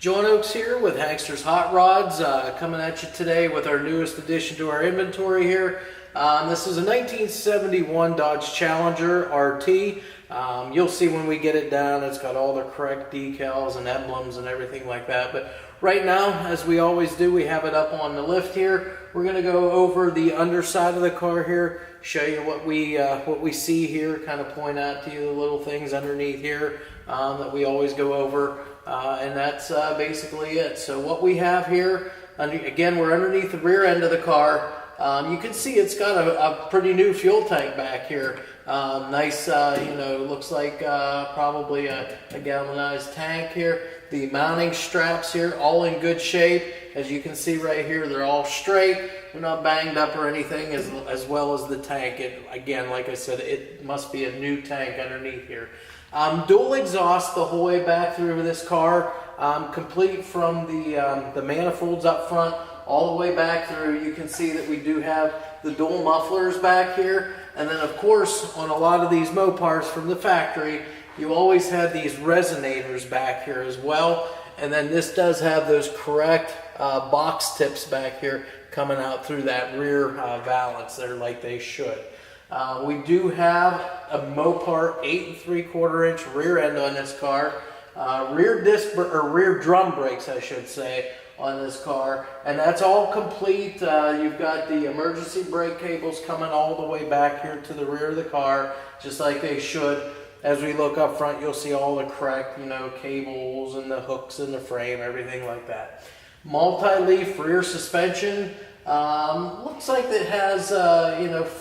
John Oakes here with HANKSTERS Hot Rods, coming at you today with our newest addition to our inventory here. This is a 1971 Dodge Challenger RT. You'll see when we get it down, it's got all the correct decals and emblems and everything like that. But right now, as we always do, we have it up on the lift here. We're going to go over the underside of the car here, show you what we see here, kind of point out to you the little things underneath here that we always go over. And that's basically it. So what we have here, again, we're underneath the rear end of the car. You can see it's got a pretty new fuel tank back here. Nice, looks like probably a galvanized tank here. The mounting straps here, all in good shape. As you can see right here, they're all straight. They're not banged up or anything, as well as the tank. Again, like I said, it must be a new tank underneath here. Dual exhaust the whole way back through this car, complete from the manifolds up front all the way back through. You can see that we do have the dual mufflers back here, and then of course on a lot of these Mopars from the factory, you always had these resonators back here as well. And then this does have those correct box tips back here coming out through that rear valance there like they should. We do have a Mopar 8 3/4 inch rear end on this car, rear drum brakes, I should say, on this car, and that's all complete. You've got the emergency brake cables coming all the way back here to the rear of the car, just like they should. As we look up front, you'll see all the correct, cables and the hooks in the frame, everything like that. Multi-leaf rear suspension. Looks like it has,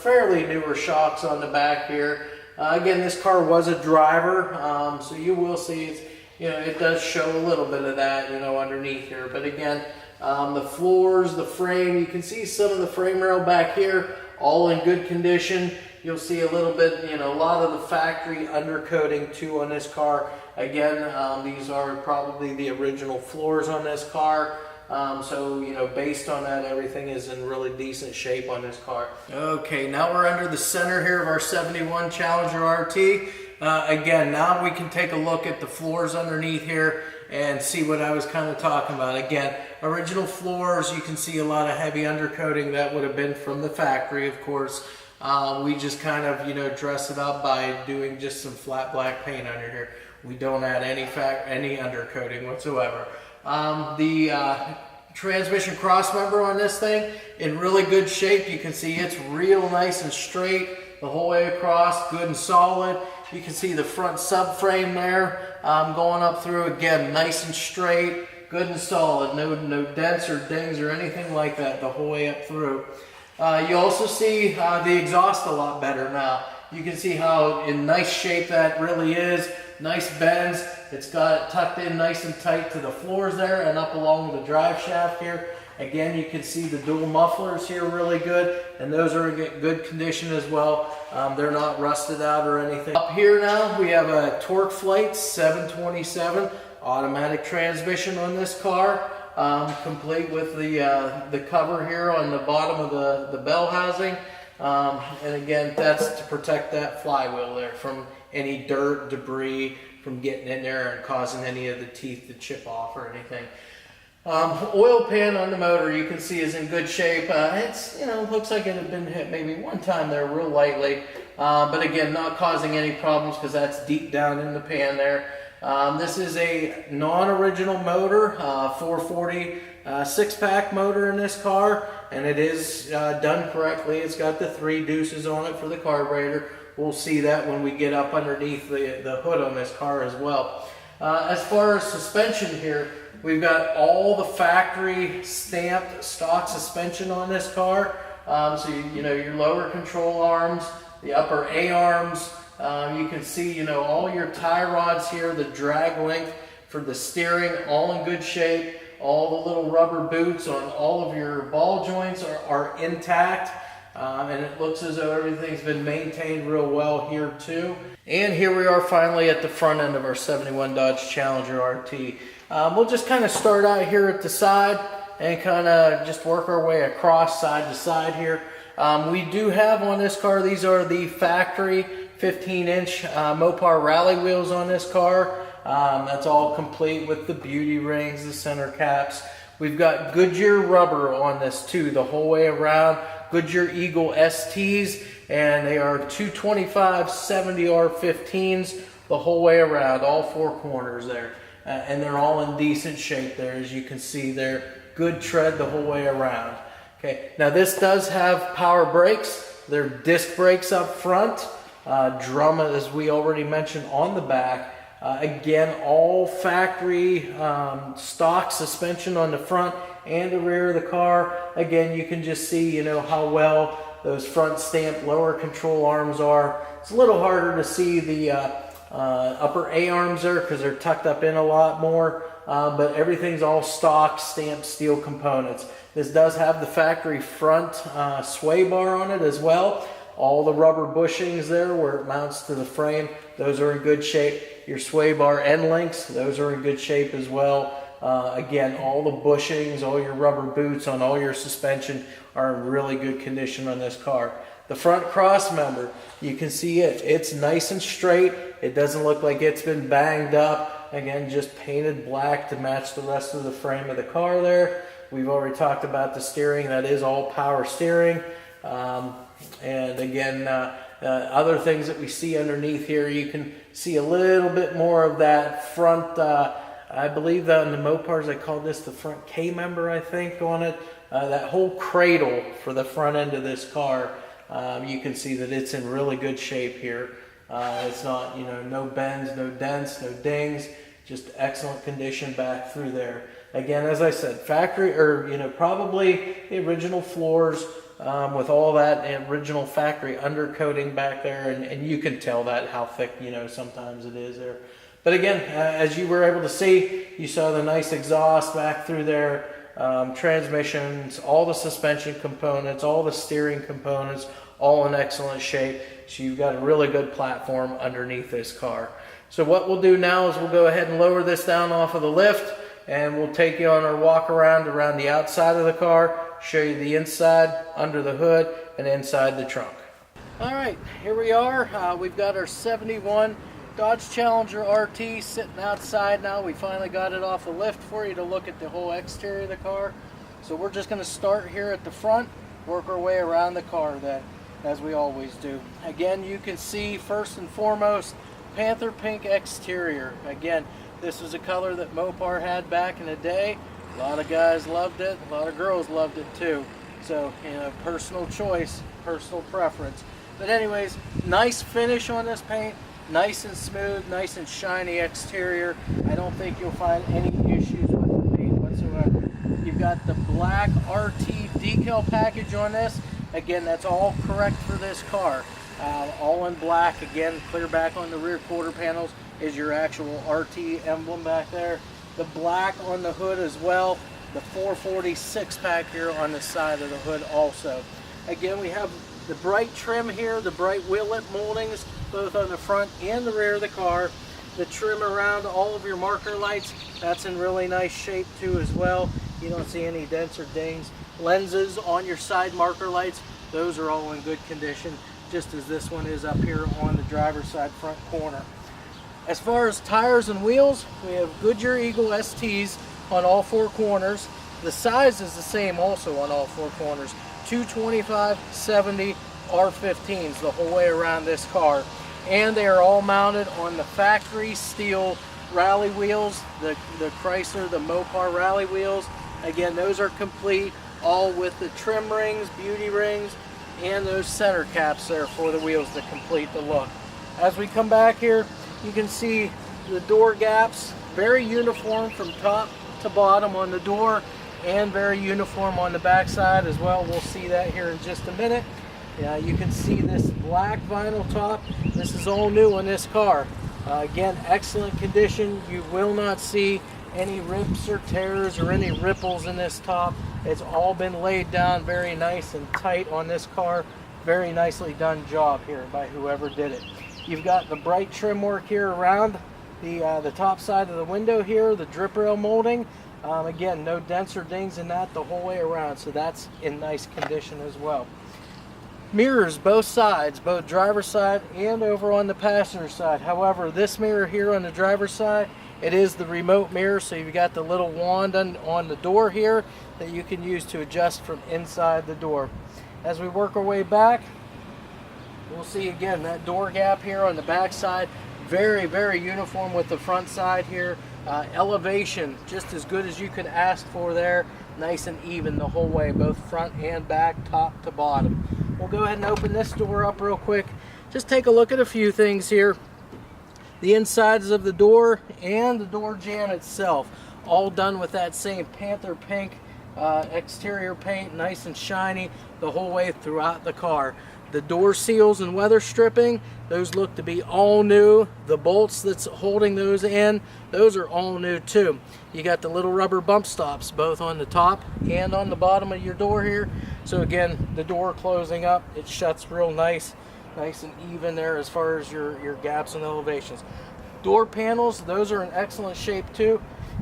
fairly newer shocks on the back here. Again, this car was a driver, so you will see it does show a little bit of that, underneath here. But again, the floors, the frame, you can see some of the frame rail back here, all in good condition. You'll see a little bit, a lot of the factory undercoating too on this car. Again, these are probably the original floors on this car. So, based on that, everything is in really decent shape on this car. Okay, now we're under the center here of our 71 Challenger RT. Again, now we can take a look at the floors underneath here and see what I was kind of talking about. Again, original floors, you can see a lot of heavy undercoating. That would have been from the factory, of course. We just kind of, dress it up by doing just some flat black paint under here. We don't add any undercoating whatsoever. The transmission cross member on this thing in really good shape. You can see it's real nice and straight the whole way across, good and solid. You can see the front subframe there going up through, again, nice and straight, good and solid. No dents or dings or anything like that the whole way up through. You also see the exhaust a lot better now. You can see how in nice shape that really is. Nice bends. It's got it tucked in nice and tight to the floors there and up along the drive shaft here. Again, you can see the dual mufflers here really good, and those are in good condition as well. They're not rusted out or anything. Up here now, we have a Torque Flight 727 automatic transmission on this car. Complete with the cover here on the bottom of the bell housing. And again, that's to protect that flywheel there from any dirt, debris, from getting in there and causing any of the teeth to chip off or anything. Oil pan on the motor, you can see, is in good shape. It's, looks like it had been hit maybe one time there real lightly. But again, not causing any problems because that's deep down in the pan there. This is a non-original motor, 440 six-pack motor in this car, and it is done correctly. It's got the 3 deuces on it for the carburetor. We'll see that when we get up underneath the hood on this car as well. As far as suspension here, we've got all the factory stamped stock suspension on this car. So your lower control arms, the upper A-arms. You can see, all your tie rods here, the drag length for the steering, all in good shape. All the little rubber boots on all of your ball joints are intact. And it looks as though everything's been maintained real well here too. And here we are finally at the front end of our 71 Dodge Challenger RT. We'll just kind of start out here at the side and kind of just work our way across side to side here. We do have on this car, these are the factory 15-inch Mopar rally wheels on this car. That's all complete with the beauty rings, the center caps. We've got Goodyear rubber on this too, the whole way around. Goodyear Eagle STs, and they are 225 70R15s the whole way around, all four corners there. And they're all in decent shape there, as you can see there. Good tread the whole way around. Okay, now this does have power brakes. They're disc brakes up front, drum, as we already mentioned, on the back. Again, all factory stock suspension on the front and the rear of the car. Again, you can just see, you know, how well those front stamped lower control arms are. It's a little harder to see the upper A arms there because they're tucked up in a lot more, but everything's all stock stamped steel components. This does have the factory front sway bar on it as well. All the rubber bushings there where it mounts to the frame, those are in good shape. Your sway bar end links, those are in good shape as well. Again, all the bushings, all your rubber boots on all your suspension are in really good condition on this car. The front cross member, you can see it's nice and straight. It doesn't look like it's been banged up. Again, just painted black to match the rest of the frame of the car there. We've already talked about the steering. That is all power steering. And again, other things that we see underneath here, you can see a little bit more of that front, I believe that in the Mopars they call this the front K member, I think, on it. That whole cradle for the front end of this car, you can see that it's in really good shape here. It's not, you know, no bends, no dents, no dings, just excellent condition back through there. Again, as I said, factory, or, you know, probably the original floors, with all that original factory undercoating back there, and you can tell that how thick, you know, sometimes it is there. But again, as you were able to see, you saw the nice exhaust back through there, transmissions, all the suspension components, all the steering components, all in excellent shape. So you've got a really good platform underneath this car. So what we'll do now is we'll go ahead and lower this down off of the lift, and we'll take you on our walk around the outside of the car, show you the inside, under the hood, and inside the trunk. All right, here we are. We've got our 71 Dodge Challenger RT sitting outside now. We finally got it off the lift for you to look at the whole exterior of the car. So we're just going to start here at the front, work our way around the car then, as we always do. Again, you can see first and foremost, Panther Pink exterior. Again, this was a color that Mopar had back in the day. A lot of guys loved it, a lot of girls loved it too. So, you know, personal choice, personal preference. But anyways, nice finish on this paint, nice and smooth, nice and shiny exterior. I don't think you'll find any issues with the paint whatsoever. You've got the black RT decal package on this. Again, that's all correct for this car. All in black. Again, clear back on the rear quarter panels is your actual RT emblem back there. The black on the hood as well. The 440 6-pack here on the side of the hood also. Again, we have the bright trim here, the bright wheel lip moldings, both on the front and the rear of the car. The trim around all of your marker lights, that's in really nice shape too as well. You don't see any dents or dings. Lenses on your side marker lights, those are all in good condition, just as this one is up here on the driver's side front corner. As far as tires and wheels, we have Goodyear Eagle STs on all four corners. The size is the same also on all four corners. 225 70 R15s the whole way around this car. And they are all mounted on the factory steel rally wheels, the Chrysler, the Mopar rally wheels. Again, those are complete, all with the trim rings, beauty rings, and those center caps there for the wheels to complete the look. As we come back here, you can see the door gaps, very uniform from top to bottom on the door, and very uniform on the back side as well. We'll see that here in just a minute. You can see this black vinyl top. This is all new on this car. Again, excellent condition. You will not see any rips or tears or any ripples in this top. It's all been laid down very nice and tight on this car. Very nicely done job here by whoever did it. You've got the bright trim work here around the top side of the window here, the drip rail molding. Again, no dents or dings in that the whole way around, so that's in nice condition as well. mirrors both sides, both driver's side and over on the passenger side. However, this mirror here on the driver's side, it is the remote mirror, so you've got the little wand on the door here that you can use to adjust from inside the door. As we work our way back, we'll see again that door gap here on the back side, very, very uniform with the front side here. Elevation, just as good as you could ask for there. Nice and even the whole way, both front and back, top to bottom. We'll go ahead and open this door up real quick. Just take a look at a few things here. The insides of the door and the door jamb itself, all done with that same Panther pink exterior paint, nice and shiny the whole way throughout the car. The door seals and weather stripping, those look to be all new. The bolts that's holding those in, those are all new too. You got the little rubber bump stops both on the top and on the bottom of your door here. So again, the door closing up, it shuts real nice and even there as far as your gaps and elevations. Door panels, those are in excellent shape too.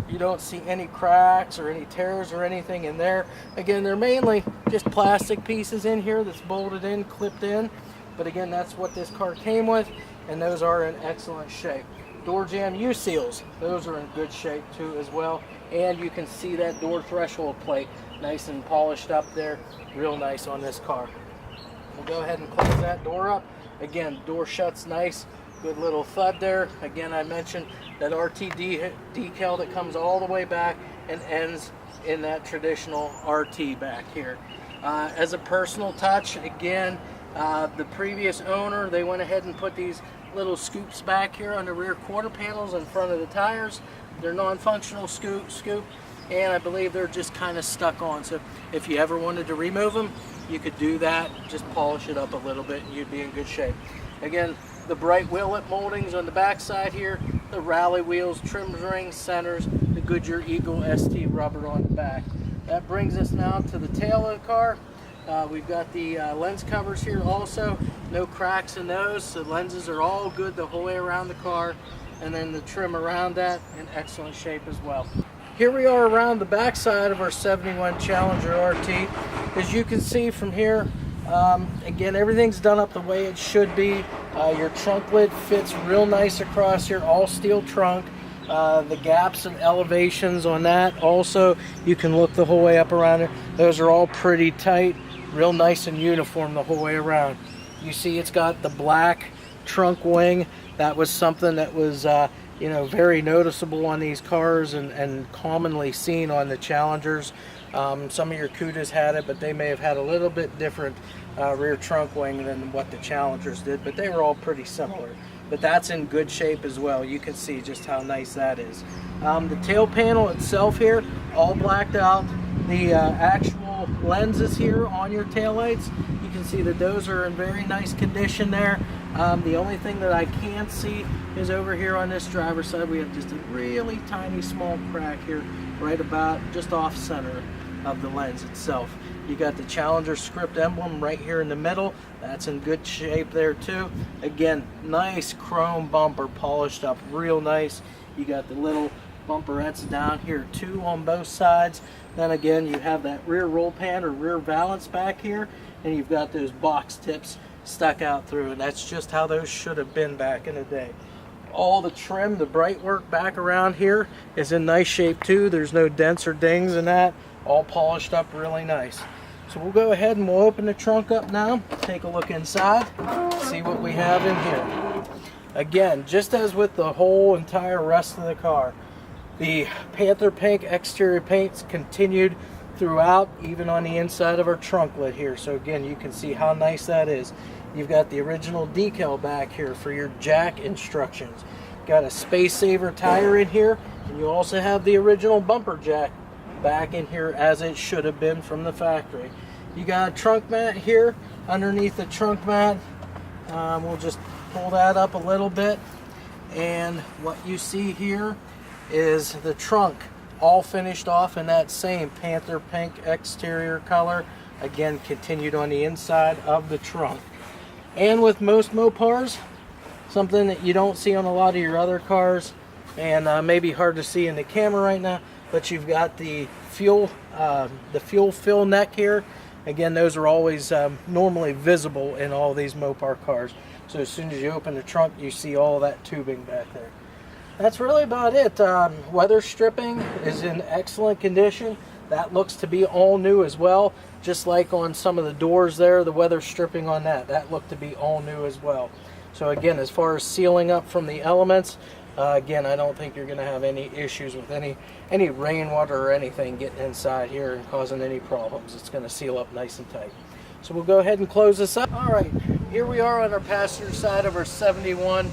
You don't see any cracks or any tears or anything in there. Again, they're mainly just plastic pieces in here that's bolted in, clipped in. But again, that's what this car came with, and those are in excellent shape. Door jamb U-seals, those are in good shape too as well. And you can see that door threshold plate, nice and polished up there, real nice on this car. We'll go ahead and close that door up. Again, door shuts nice. Good little thud there. Again, I mentioned that RTD decal that comes all the way back and ends in that traditional RT back here. As a personal touch, again, the previous owner, they went ahead and put these little scoops back here on the rear quarter panels in front of the tires. They're non-functional scoop, and I believe they're just kind of stuck on. So if you ever wanted to remove them, you could do that, just polish it up a little bit and you'd be in good shape. Again, the bright wheel lip moldings on the back side here, the rally wheels, trim rings, centers, the Goodyear Eagle ST rubber on the back. That brings us now to the tail of the car. We've got the lens covers here also, no cracks in those, so lenses are all good the whole way around the car, and then the trim around that in excellent shape as well. Here we are around the back side of our 71 Challenger RT. As you can see from here, again, everything's done up the way it should be. Your trunk lid fits real nice across here, all steel trunk. The gaps and elevations on that also, you can look the whole way up around it. Those are all pretty tight, real nice and uniform the whole way around. You see it's got the black trunk wing. That was something that was very noticeable on these cars and commonly seen on the Challengers. Some of your Cudas had it, but they may have had a little bit different rear trunk wing than what the Challengers did, but they were all pretty similar. But that's in good shape as well. You can see just how nice that is. The tail panel itself here, all blacked out. The actual lenses here on your taillights, you can see that those are in very nice condition there. The only thing that I can't see is over here on this driver's side, we have just a really tiny small crack here, right about just off center of the lens itself. You got the Challenger script emblem right here in the middle. That's in good shape there too. Again, nice chrome bumper, polished up real nice. You got the little bumperettes down here too on both sides. Then again, you have that rear roll pan or rear valance back here, and you've got those box tips stuck out through, and that's just how those should have been back in the day. All the trim, the bright work back around here is in nice shape too. There's no dents or dings in that. All polished up really nice. So we'll go ahead and we'll open the trunk up now, take a look inside, see what we have in here. Again, just as with the whole entire rest of the car, the Panther pink exterior paint's continued throughout, even on the inside of our trunk lid here. So again, you can see how nice that is. You've got the original decal back here for your jack instructions. Got a space saver tire in here, and you also have the original bumper jack back in here as it should have been from the factory. You got a trunk mat here underneath the trunk mat. We'll just pull that up a little bit, and what you see here is the trunk all finished off in that same Panther pink exterior color. Again, continued on the inside of the trunk. And with most Mopars, something that you don't see on a lot of your other cars, and maybe hard to see in the camera right now, but you've got the fuel fill neck here Again, those are always normally visible in all these Mopar cars. So as soon as you open the trunk, you see all that tubing back there. That's really about it. Weather stripping is in excellent condition. That looks to be all new as well. Just like on some of the doors there, the weather stripping on that looked to be all new as well. So again, as far as sealing up from the elements, again, I don't think you're going to have any issues with any rainwater or anything getting inside here and causing any problems. It's going to seal up nice and tight. So we'll go ahead and close this up. All right, here we are on our passenger side of our 71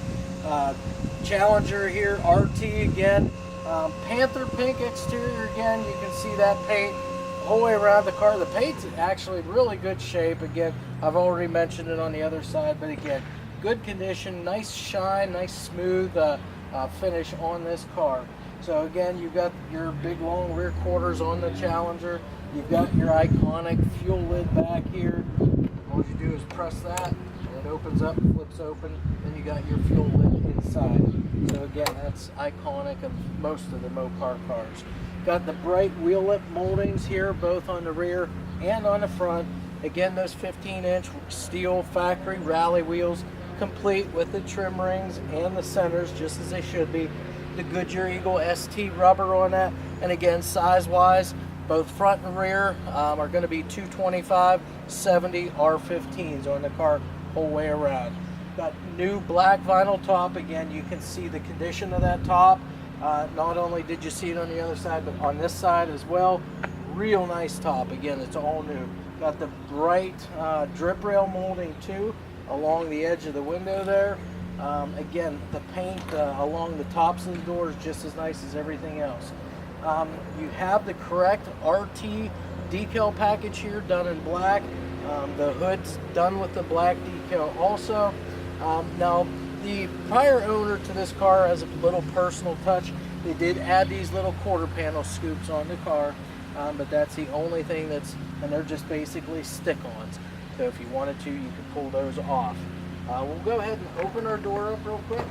Challenger here, RT again. Panther pink exterior again. You can see that paint the whole way around the car. The paint's actually really good shape. Again, I've already mentioned it on the other side, but again, good condition, nice shine, nice smooth finish on this car. So again, you've got your big long rear quarters on the Challenger. You've got your iconic fuel lid back here. All you do is press that, and it opens up, flips open, then you got your fuel lid inside. So again, that's iconic of most of the Mopar cars. Got the bright wheel lip moldings here, both on the rear and on the front. Again, those 15-inch steel factory rally wheels, complete with the trim rings and the centers, just as they should be. The Goodyear Eagle ST rubber on that. And again, size-wise, both front and rear are going to be 225 70 R15s on the car whole way around. Got new black vinyl top. Again, you can see the condition of that top. Not only did you see it on the other side, but on this side as well. Real nice top. Again, it's all new. Got the bright drip rail molding too along the edge of the window there. Again, the paint along the tops of the doors just as nice as everything else. You have the correct RT decal package here, done in black. The hood's done with the black decal also. Now, the prior owner to this car, as a little personal touch, they did add these little quarter panel scoops on the car, but that's the only thing and they're just basically stick-ons. So if you wanted to, you could pull those off. We'll go ahead and open our door up real quick.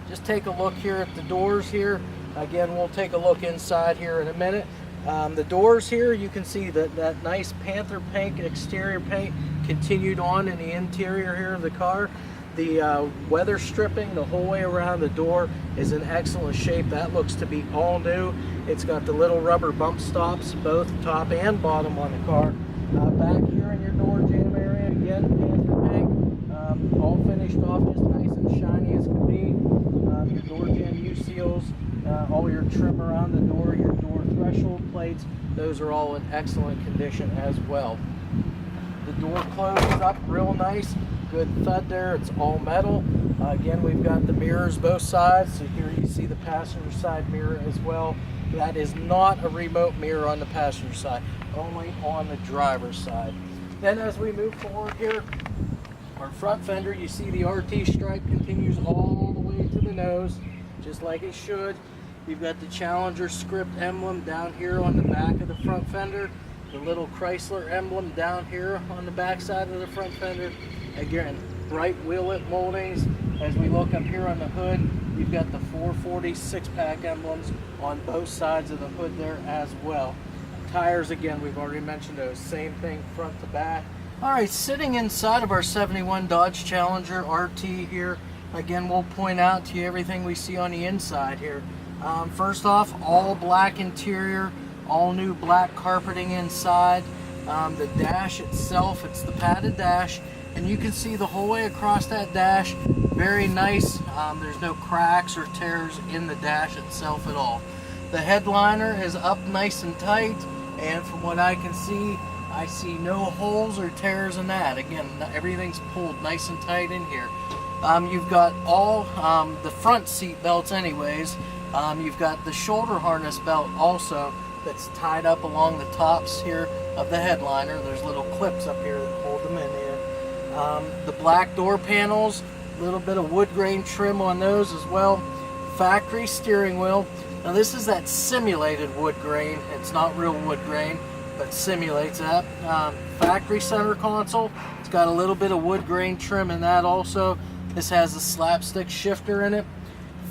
Just take a look here at the doors here. Again, we'll take a look inside here in a minute. The doors here, you can see that nice Panther pink exterior paint continued on in the interior here of the car. The weather stripping the whole way around the door is in excellent shape. That looks to be all new. It's got the little rubber bump stops, both top and bottom on the car. Back here in your door jamb area, again, Panther pink, all finished off just nice and shiny as can be. Your door jamb U-seals, all your trim around the door, your door threshold plates, those are all in excellent condition as well. The door closes up real nice, good thud there, it's all metal. Again, we've got the mirrors both sides, so here you see the passenger side mirror as well. That is not a remote mirror on the passenger side, only on the driver's side. Then as we move forward here, our front fender, you see the RT stripe continues all the way to the nose, just like it should. You've got the Challenger script emblem down here on the back of the front fender, the little Chrysler emblem down here on the back side of the front fender. Again, bright wheel lip moldings. As we look up here on the hood, you've got the 440 six-pack emblems on both sides of the hood there as well. Tires, again, we've already mentioned those, same thing front to back. All right, sitting inside of our 71 Dodge Challenger RT here, again, we'll point out to you everything we see on the inside here. First off, all black interior, all new black carpeting inside. The dash itself, it's the padded dash, and you can see the whole way across that dash, very nice. There's no cracks or tears in the dash itself at all. The headliner is up nice and tight, and from what I can see, I see no holes or tears in that. Again, everything's pulled nice and tight in here. You've got all the front seat belts anyways. You've got the shoulder harness belt also that's tied up along the tops here of the headliner. There's little clips up here that hold them in there. The black door panels, a little bit of wood grain trim on those as well. Factory steering wheel. Now this is that simulated wood grain. It's not real wood grain, but simulates that. Factory center console. It's got a little bit of wood grain trim in that also. This has a slapstick shifter in it.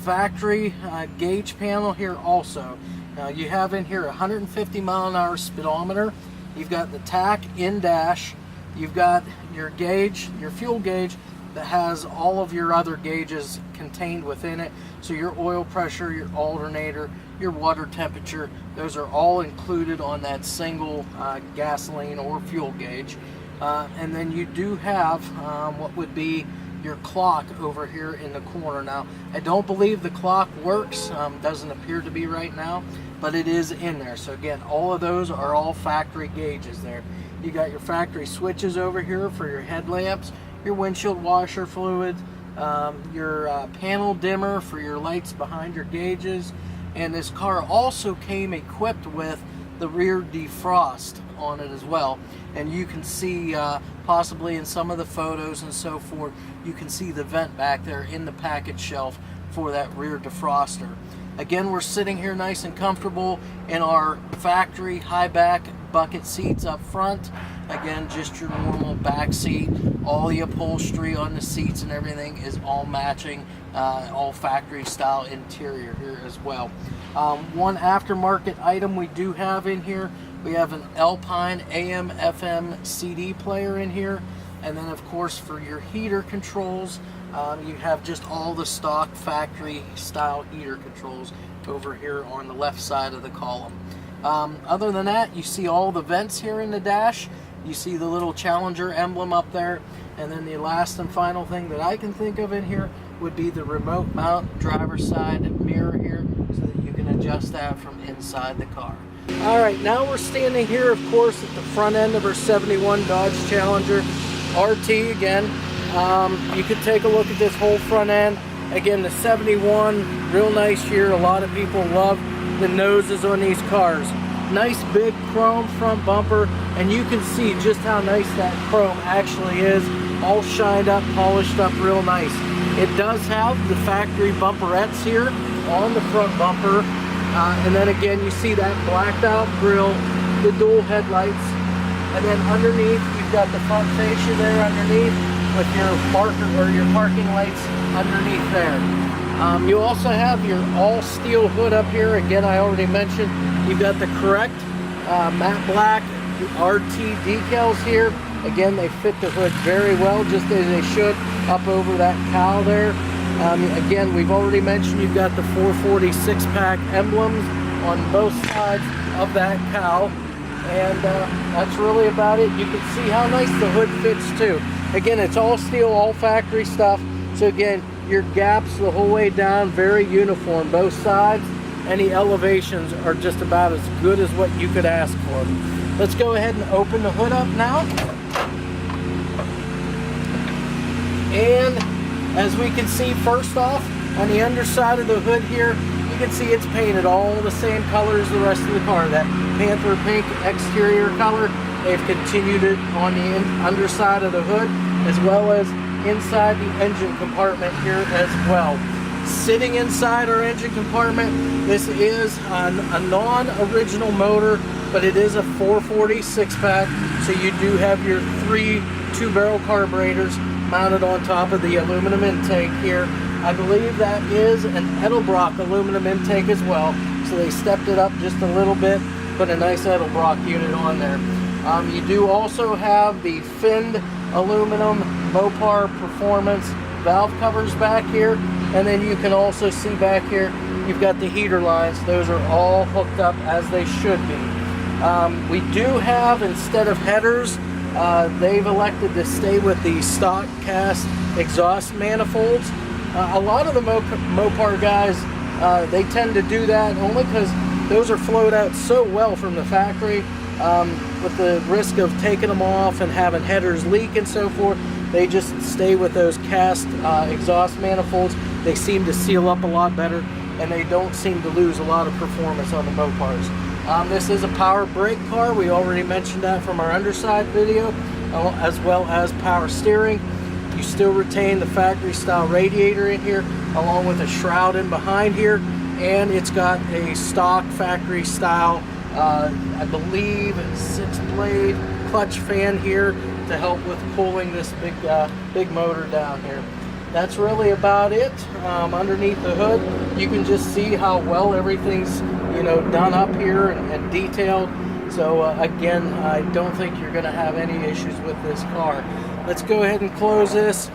Factory gauge panel here also. Now you have in here 150 mile an hour speedometer. You've got the tach in dash. You've got your gauge, your fuel gauge that has all of your other gauges contained within it. So your oil pressure, your alternator, your water temperature, those are all included on that single gasoline or fuel gauge. And then you do have what would be your clock over here in the corner. Now, I don't believe the clock works, doesn't appear to be right now, but it is in there. So again, all of those are all factory gauges there. You got your factory switches over here for your headlamps, your windshield washer fluid, your panel dimmer for your lights behind your gauges, and this car also came equipped with the rear defrost on it as well. And you can see possibly in some of the photos and so forth, you can see the vent back there in the package shelf for that rear defroster. Again, we're sitting here nice and comfortable in our factory high back bucket seats up front. Again, just your normal back seat. All the upholstery on the seats and everything is all matching, all factory style interior here as well. One aftermarket item we do have in here, we have an Alpine AM FM CD player in here. And then of course for your heater controls, you have just all the stock factory style heater controls over here on the left side of the column. Other than that, you see all the vents here in the dash. You see the little Challenger emblem up there. And then the last and final thing that I can think of in here would be the remote mount driver's side mirror here, so that you can adjust that from inside the car. All right, now we're standing here, of course, at the front end of our 71 Dodge Challenger RT again. You can take a look at this whole front end. Again, the 71, real nice year. A lot of people love the noses on these cars. Nice big chrome front bumper, and you can see just how nice that chrome actually is. All shined up, polished up real nice. It does have the factory bumperettes here on the front bumper. And then again, you see that blacked out grille, the dual headlights, and then underneath you've got the front fascia there underneath with your marker or your parking lights underneath there. You also have your all steel hood up here. Again, I already mentioned you've got the correct matte black RT decals here. Again, they fit the hood very well, just as they should, up over that cowl there. Again, we've already mentioned you've got the 440 six-pack emblems on both sides of that cowl. And that's really about it. You can see how nice the hood fits too. Again, it's all steel, all factory stuff. So again, your gaps the whole way down, very uniform, both sides. Any elevations are just about as good as what you could ask for. Let's go ahead and open the hood up now. And as we can see, first off, on the underside of the hood here, you can see it's painted all the same color as the rest of the car. That Panther pink exterior color, they've continued it on the underside of the hood, as well as inside the engine compartment here as well. Sitting inside our engine compartment, this is a non-original motor, but it is a 440 six-pack, so you do have your 3 two-barrel carburetors mounted on top of the aluminum intake here. I believe that is an Edelbrock aluminum intake as well, so they stepped it up just a little bit, put a nice Edelbrock unit on there. You do also have the finned aluminum Mopar Performance valve covers back here, and then you can also see back here you've got the heater lines. Those are all hooked up as they should be. We do have, instead of headers, they've elected to stay with the stock cast exhaust manifolds. A lot of the Mopar guys, they tend to do that only because those are flowed out so well from the factory. With the risk of taking them off and having headers leak and so forth, they just stay with those cast exhaust manifolds. They seem to seal up a lot better, and they don't seem to lose a lot of performance on the Mopars. This is a power brake car. We already mentioned that from our underside video, as well as power steering. You still retain the factory style radiator in here, along with a shroud in behind here, and it's got a stock factory style, I believe, 6-blade clutch fan here to help with cooling this big motor down here. That's really about it. Underneath the hood, you can just see how well everything's done up here and detailed. So again, I don't think you're going to have any issues with this car. Let's go ahead and close this.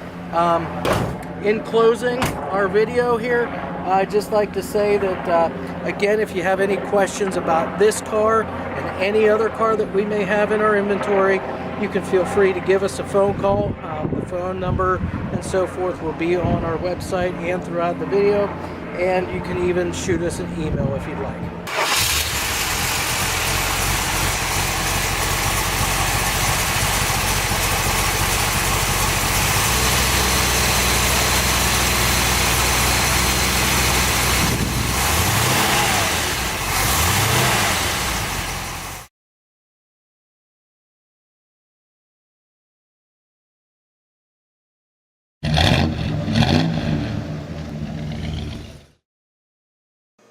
In closing our video here, I'd just like to say that again, if you have any questions about this car and any other car that we may have in our inventory, you can feel free to give us a phone call. The phone number and so forth will be on our website and throughout the video, and you can even shoot us an email if you'd like.